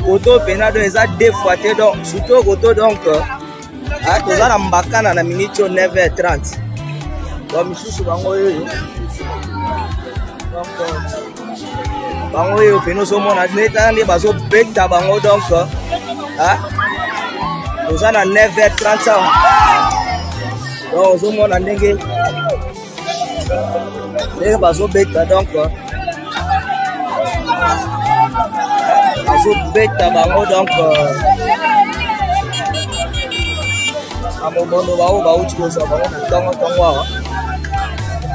Koto penado eza défoité donc surtout koto donc toza na mbakana na minute 9h30 donc misusu bango yoyo donc bango yoyo peno somona neta nde bazo beta bango donc toza na 9h30 donc ozomona ndenge bazo beta donc beta bango donc amobono bao bauti kosa bango na tongo awa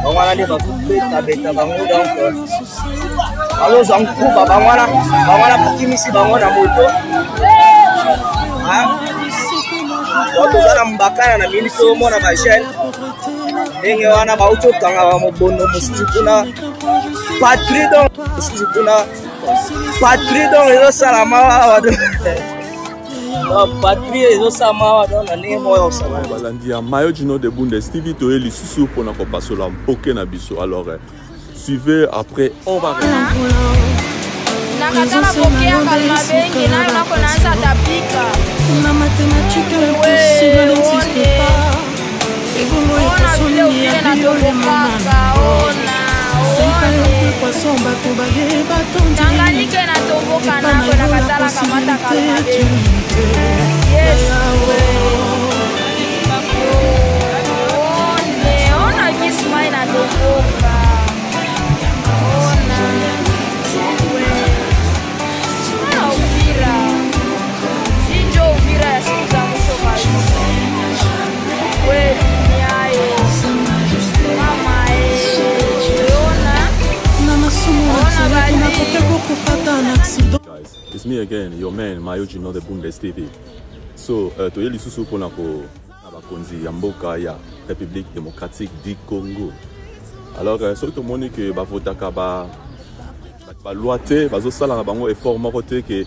bango wana nde beta bango donc alozwa nkuba bango wana bakimisi bango na moto toza na mbakana na minisi omona bajene ndenge wana bauti okanga bamobono mosusu kuna patrie donc mosusu kuna patrie donc ezosala mawa patrie ezosala mawa donc na ndenge moyo osala balandi ya maillot du nord de Bundesliga toye lisusu mpona kopasola mpoke na biso. Alors suivez après on va nakatana pokea kalma bengi na konanza tapika na mathématique impossible n'existe pas et vous voyez na tobokaka poisson bato baye batondi tanganike na toboka nako nakatala kamata kalma bengi yes ona kismai na toboka Guys, it's me again, your man, Mayo Jino de Bundesliga. So, toye lisusu pona ko abakonzi ya mboka ya République démocratique du Congo. Alors, surtout moni que bavotaka ba loi te, bazo sala na bango effort moko te que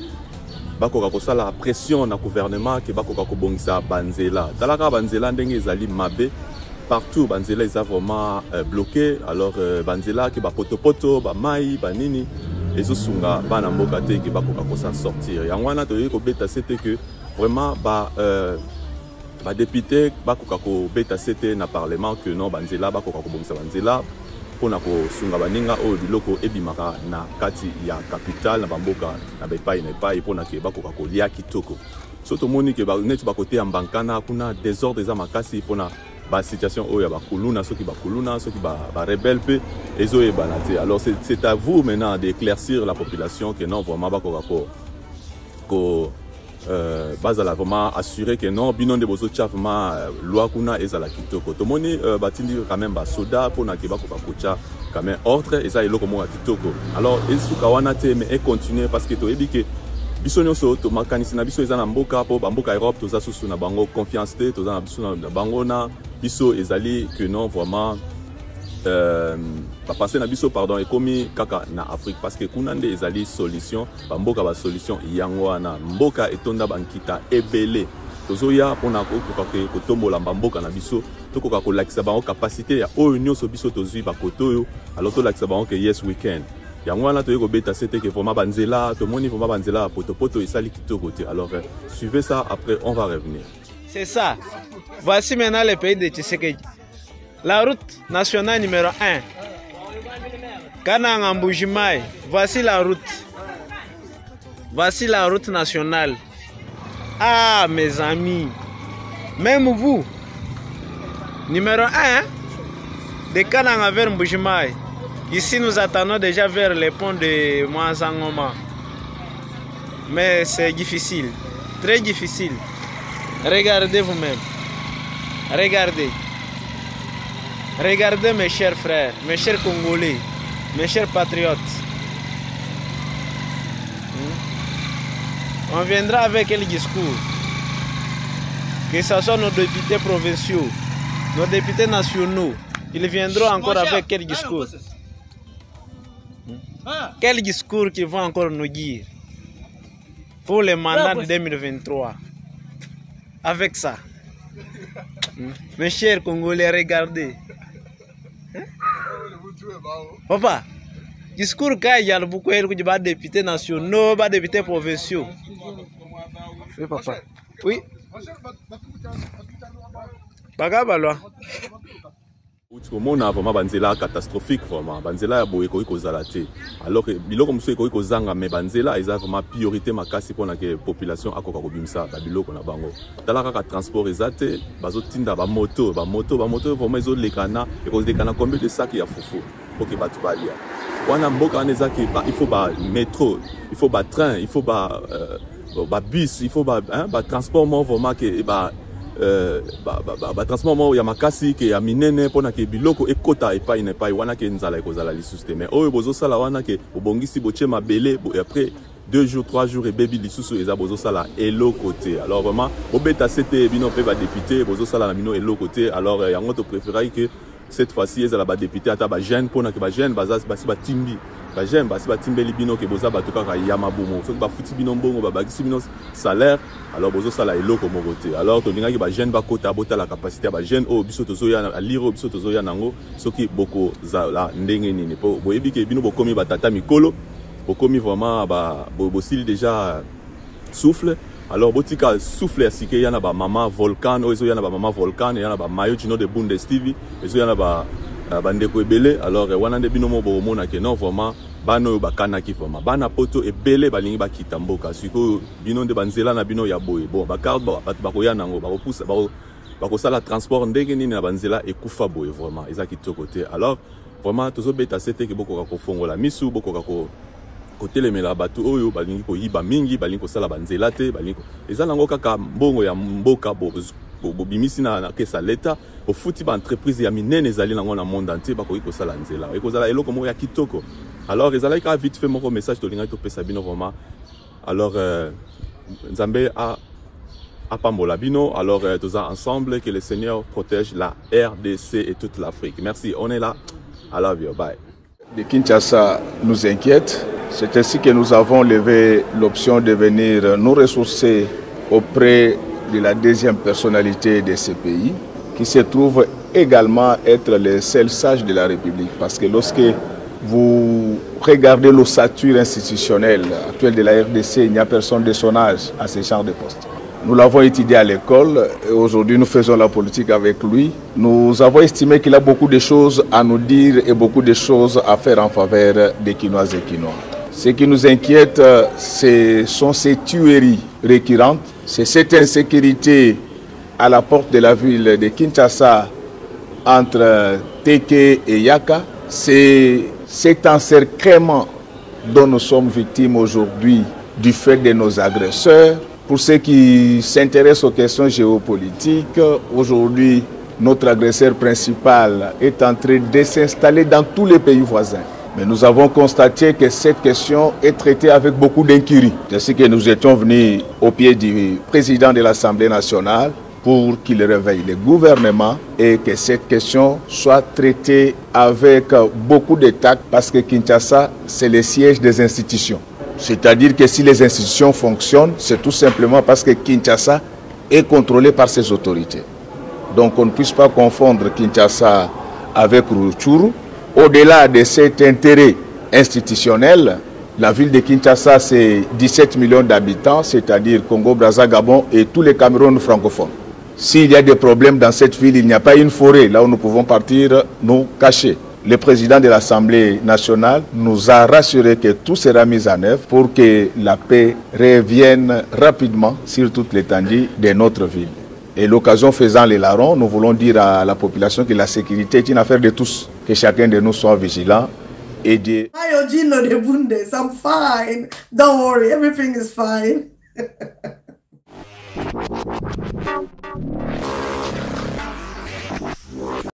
bakoka ko sala pression na gouvernement que bakoka ko bongisa banzela. Talaka banzela ndenge ezali mabe. Partout, banzela est vraiment bloqué. Alors, banzela qui ba poto, ba mai, ba nini, et ce sunga bana mboka te qui ba koka s'en sortir. Yangwana to yeko beta c'était que vraiment ba député ba koka ko beta c'était na parlement que non banzela ba koka ko bongisa banzela pona ko sunga baninga o biloko ebimaka na kati ya capitale na bamboka na bepai na epai pona ke ba koka ko lia kitoko. Soto moni ke ba net ba côté ya mbankana kuna désordre eza makasi pona ba situation oya ba kuluna soki ba kuluna soki ba rebelle pe ezo e banate. Alors c'est à vous maintenant d'éclaircir la population que non vraiment ba ko bazala vraiment assurer que non binon de bozo chafma loi kuna ezala kitoko tomoni batindi quand même ba soda pona ke ba ko kocha quand même ordre eza eloko mo kitoko. Alors esuka wana te mais continuer parce que to ebi que biso nyonso to makanisi na biso eza na mboka po bamboka Europe toza susu na bango confiance te toza na biso na bango na biso ezali que non vraiment passer na biso pardon ekomi kaka na Afrique parce que kuna nde ezali solution bamboka ba solution yango wana mboka etonda bankita ebele tozoya pona ko tombola mboka na biso tokoka ko lakisa bango capacité ya oyo nyonso biso tozui bakoto yo. Alors to lakisa bango que yes we can. Yangwana toye ko beta c'était que vraiment banzela to moni vraiment banzela poto isali kitoko te. Alors suivez ça après on va revenir. C'est ça. Voici maintenant le pays de Tshisekedi. La route nationale numéro 1. Kananga Mbujimai. Voici la route. Voici la route nationale. Ah mes amis. Même vous. Numéro 1 de Kananga vers Mbujimai. Ici, nous attendons déjà vers les ponts de Mouansangoma. Mais c'est difficile, très difficile. Regardez vous-même. Regardez. Regardez mes chers frères, mes chers Congolais, mes chers patriotes. On viendra avec quel discours? Que ce soit nos députés provinciaux, nos députés nationaux, ils viendront encore avec quel discours? Quel discours qu'ils vont encore nous dire? pour le mandat de 2023. Avec ça, mes chers Congolais, regardez. Papa, discours qu'il y a beaucoup de députés nationaux, de députés provinciaux. Oui, papa. Oui. Bagabalo. Mona vraiment banzela catastrophique vraiment banzela ya boye koyi kozala te alors que biloko muso koyi kozanga mais banzela eza vraiment priorité makasi pona que population akoka kobimisa ba biloko na bango tala kaka transport ezate bazotinda ba moto vraiment ezolekana ekozolekana combien de sacs ya fufu pour que batu balia wana mboka aneza ke il faut ba métro il faut ba train il faut ba bus il faut ba transport vraiment que transport ya makasi ke ya minene pona ke biloko ekota epai na epai wana ke nzala ekozala lisusu te mais oyo bozosala wana ke obongisi boche mabele et après 2 jours 3 jours et baby lisusu eza bozosala eloko te alors vraiment obeta c'était bino pe ba député bozosala na bino eloko te alors yango to préférer que cette fois-ci ezala ba député ata ba jeune pona ke ba jeune basi batimbi ba jeune basi batimbeli bino ke boza bato kaka ya mabumo soki bafuti bino mbongo babakisi bino salaire alors bozosala eloko moko te alors tolingaki ba jeune bakota bota la capacité ba jeune o biso tozoya a lire biso tozoya nango soki boko zala ndenge nini po boyebi ke bino bokomi batata mikolo bokomi vraiment ba bosili déjà souffle alors botika souffle asike yana ba mama volcan ozo yana ba mama volcan yana ba mayo chino de Bundesliga ezo yana ba bandeko ebele alors wana nde bino mo bomona ke non vraiment bano bakana ki vraiment bana poto ebele balingi bakita mboka siko bino nde banzela na bino ya boye bon bakarde batu bakoya nango bakopusa bakosala transport ndenge nini na banzela ekufa boye vraiment eza kitoko te alors vraiment tozobeta sete ke bokoka kofongola misu bokoka kotelemela batu oyo balingi koyiba mingi balingi kosala banzela te balingi eza nango kaka mbongo ya mboka bobimisi na kesa leta ofuti ba entreprise ya minene ezali nango na monde entier bakoki kosala nzela ekozala eloko moko ya kitoko alors ezalaki ka vite fait moko message tolingaki topesa bino vraiment alors nzambe a pambola bino alors tous ensemble que le Seigneur protège la RDC et toute l'Afrique. Merci, on est là. I love you, bye. De Kinshasa nous inquiète. C'est ainsi que nous avons levé l'option de venir nous ressourcer auprès de la deuxième personnalité de ce pays, qui se trouve également être le seul sage de la République. Parce que lorsque vous regardez l'ossature institutionnelle actuelle de la RDC, il n'y a personne de son âge à ce genre de poste. Nous l'avons étudié à l'école et aujourd'hui nous faisons la politique avec lui. Nous avons estimé qu'il a beaucoup de choses à nous dire et beaucoup de choses à faire en faveur des Kinoises et Kinois. Ce qui nous inquiète, ce sont ces tueries récurrentes, c'est cette insécurité à la porte de la ville de Kinshasa entre Teke et Yaka. C'est cet encerclement dont nous sommes victimes aujourd'hui du fait de nos agresseurs. Pour ceux qui s'intéressent aux questions géopolitiques, aujourd'hui, notre agresseur principal est en train de s'installer dans tous les pays voisins. Mais nous avons constaté que cette question est traitée avec beaucoup d'incurie. C'est ce que nous étions venus au pied du président de l'Assemblée nationale pour qu'il réveille le gouvernement et que cette question soit traitée avec beaucoup de tact parce que Kinshasa, c'est le siège des institutions. C'est-à-dire que si les institutions fonctionnent, c'est tout simplement parce que Kinshasa est contrôlé par ses autorités. Donc on ne puisse pas confondre Kinshasa avec Rutshuru. Au-delà de cet intérêt institutionnel, la ville de Kinshasa, c'est 17 millions d'habitants, c'est-à-dire Congo, Brazza, Gabon et tous les Cameroun francophones. S'il y a des problèmes dans cette ville, il n'y a pas une forêt là où nous pouvons partir nous cacher. Le président de l'Assemblée nationale nous a rassuré que tout sera mis en œuvre pour que la paix revienne rapidement sur toute l'étendue de notre ville. Et l'occasion faisant les larrons, nous voulons dire à la population que la sécurité est une affaire de tous, que chacun de nous soit vigilant et de... I'm fine. Don't worry, everything is fine.